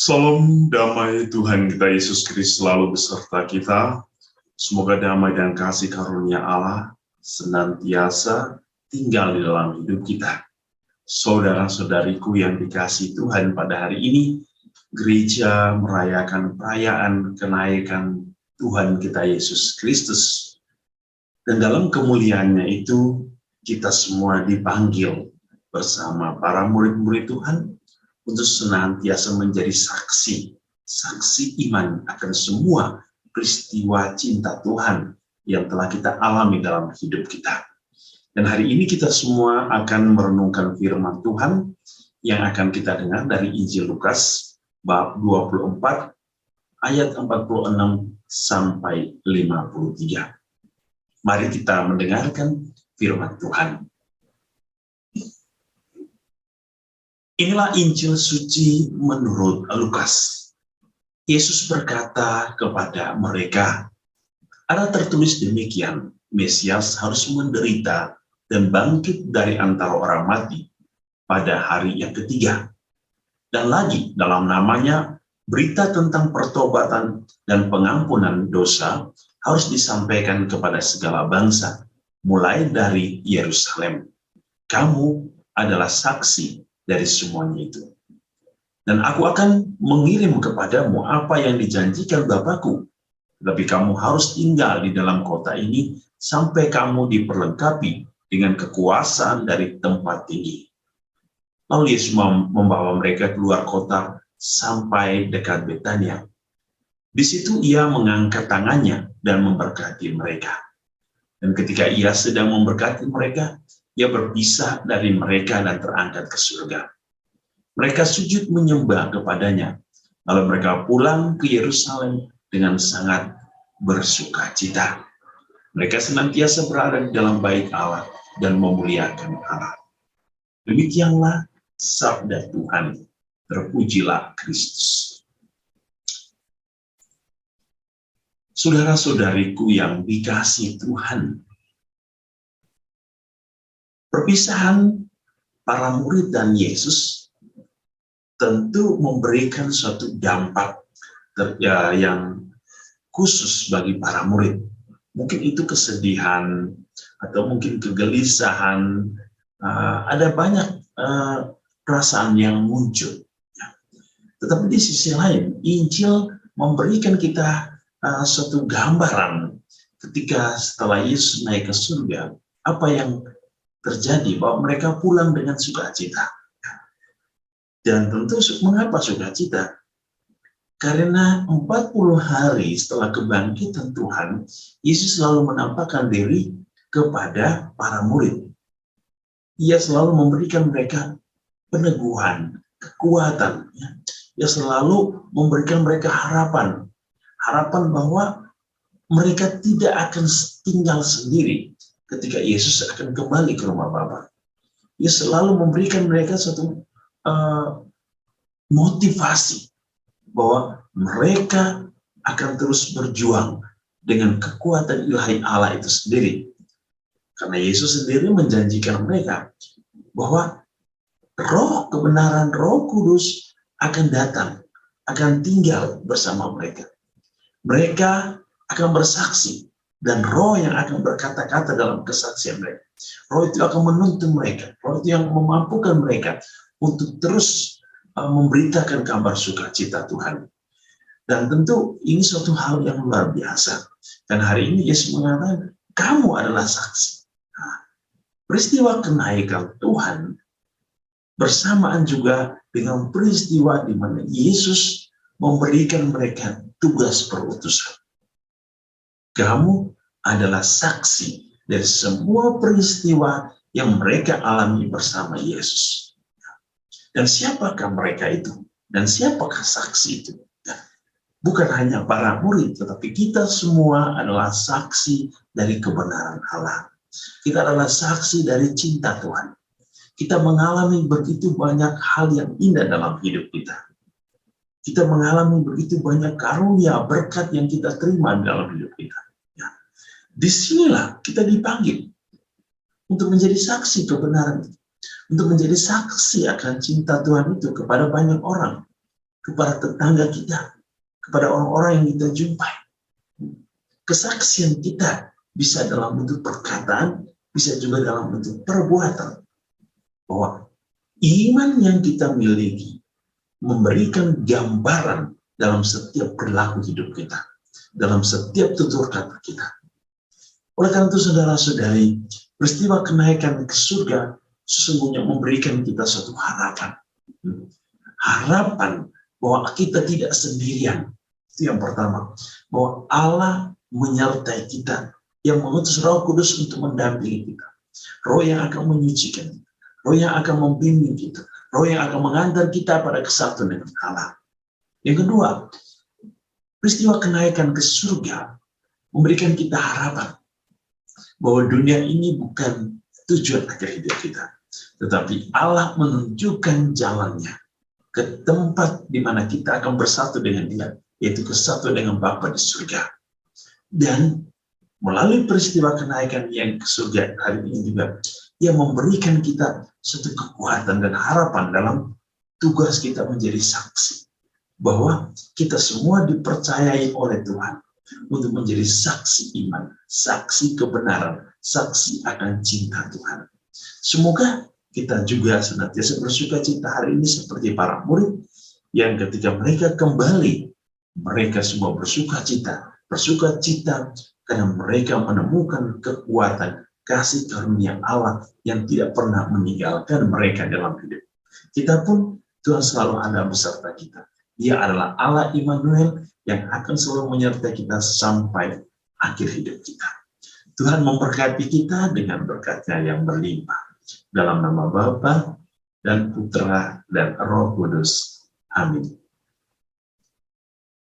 Salam damai Tuhan kita Yesus Kristus selalu beserta kita. Semoga damai dan kasih karunia Allah senantiasa tinggal di dalam hidup kita. Saudara-saudariku yang dikasihi Tuhan, pada hari ini gereja merayakan perayaan kenaikan Tuhan kita Yesus Kristus. Dan dalam kemuliaannya itu kita semua dipanggil bersama para murid-murid Tuhan untuk senantiasa menjadi saksi iman akan semua peristiwa cinta Tuhan yang telah kita alami dalam hidup kita. Dan hari ini kita semua akan merenungkan firman Tuhan yang akan kita dengar dari Injil Lukas bab 24 ayat 46 sampai 53. Mari kita mendengarkan firman Tuhan. Inilah Injil suci menurut Lukas. Yesus berkata kepada mereka, ada tertulis demikian, Mesias harus menderita dan bangkit dari antara orang mati pada hari yang ketiga. Dan lagi dalam namanya, berita tentang pertobatan dan pengampunan dosa harus disampaikan kepada segala bangsa, mulai dari Yerusalem. Kamu adalah saksi dari semuanya itu. Dan aku akan mengirim kepadamu apa yang dijanjikan Bapakku. Tapi kamu harus tinggal di dalam kota ini sampai kamu diperlengkapi dengan kekuasaan dari tempat tinggi. Lalu Yesus membawa mereka keluar kota sampai dekat Betania. Di situ ia mengangkat tangannya dan memberkati mereka. Dan ketika ia sedang memberkati mereka, ia berpisah dari mereka dan terangkat ke surga. Mereka sujud menyembah kepadanya. Lalu mereka pulang ke Yerusalem dengan sangat bersukacita. Mereka senantiasa berada di dalam bait Allah dan memuliakan Allah. Demikianlah sabda Tuhan. Terpujilah Kristus. Saudara-saudariku yang dikasihi Tuhan, perpisahan para murid dan Yesus tentu memberikan suatu dampak yang khusus bagi para murid. Mungkin itu kesedihan atau mungkin kegelisahan, ada banyak perasaan yang muncul. Tetapi di sisi lain, Injil memberikan kita suatu gambaran ketika setelah Yesus naik ke surga, apa yang terjadi, bahwa mereka pulang dengan sukacita. Dan tentu mengapa sukacita? Karena 40 hari setelah kebangkitan Tuhan, Yesus selalu menampakkan diri kepada para murid. Ia selalu memberikan mereka peneguhan, kekuatan. Ia selalu memberikan mereka harapan. Harapan bahwa mereka tidak akan tinggal sendiri ketika Yesus akan kembali ke rumah Bapa. Ia selalu memberikan mereka suatu motivasi bahwa mereka akan terus berjuang dengan kekuatan ilahi Allah itu sendiri. Karena Yesus sendiri menjanjikan mereka bahwa roh kebenaran, Roh Kudus akan datang, akan tinggal bersama mereka. Mereka akan bersaksi, dan roh yang akan berkata-kata dalam kesaksian mereka. Roh itu akan menuntun mereka. Roh itu yang memampukan mereka untuk terus memberitakan kabar sukacita Tuhan. Dan tentu ini suatu hal yang luar biasa. Dan hari ini Yesus mengatakan, kamu adalah saksi. Nah, peristiwa kenaikan Tuhan bersamaan juga dengan peristiwa di mana Yesus memberikan mereka tugas perutusan. Kamu adalah saksi dari semua peristiwa yang mereka alami bersama Yesus. Dan siapakah mereka itu? Dan siapakah saksi itu? Bukan hanya para murid, tetapi kita semua adalah saksi dari kebenaran Allah. Kita adalah saksi dari cinta Tuhan. Kita mengalami begitu banyak hal yang indah dalam hidup kita. Kita mengalami begitu banyak karunia, berkat yang kita terima dalam hidup kita. Ya. Disinilah kita dipanggil untuk menjadi saksi kebenaran, untuk menjadi saksi akan cinta Tuhan itu kepada banyak orang, kepada tetangga kita, kepada orang-orang yang kita jumpai. Kesaksian kita bisa dalam bentuk perkataan, bisa juga dalam bentuk perbuatan. Bahwa iman yang kita miliki memberikan gambaran dalam setiap perilaku hidup kita, dalam setiap tutur kata kita. Oleh karena itu, saudara-saudari, peristiwa kenaikan ke surga sesungguhnya memberikan kita suatu harapan. Harapan bahwa kita tidak sendirian. Itu yang pertama. Bahwa Allah menyertai kita, yang mengutus Roh Kudus untuk mendampingi kita. Roh yang akan menyucikan kita. Roh yang akan membimbing kita. Roh yang akan mengantar kita pada kesatuan dengan Allah. Yang kedua, peristiwa kenaikan ke surga memberikan kita harapan bahwa dunia ini bukan tujuan akhir hidup kita, tetapi Allah menunjukkan jalannya ke tempat di mana kita akan bersatu dengan Dia, yaitu kesatuan dengan Bapa di surga. Dan melalui peristiwa kenaikan yang ke surga hari ini juga, yang memberikan kita suatu kekuatan dan harapan dalam tugas kita menjadi saksi. Bahwa kita semua dipercayai oleh Tuhan untuk menjadi saksi iman, saksi kebenaran, saksi akan cinta Tuhan. Semoga kita juga senantiasa bersuka cita hari ini seperti para murid yang ketika mereka kembali, mereka semua bersuka cita karena mereka menemukan kekuatan kasih karunia Allah yang tidak pernah meninggalkan mereka dalam hidup. Kita pun, Tuhan selalu ada beserta kita. Dia adalah Allah Immanuel yang akan selalu menyertai kita sampai akhir hidup kita. Tuhan memberkati kita dengan berkat-Nya yang berlimpah. Dalam nama Bapa dan Putra dan Roh Kudus. Amin.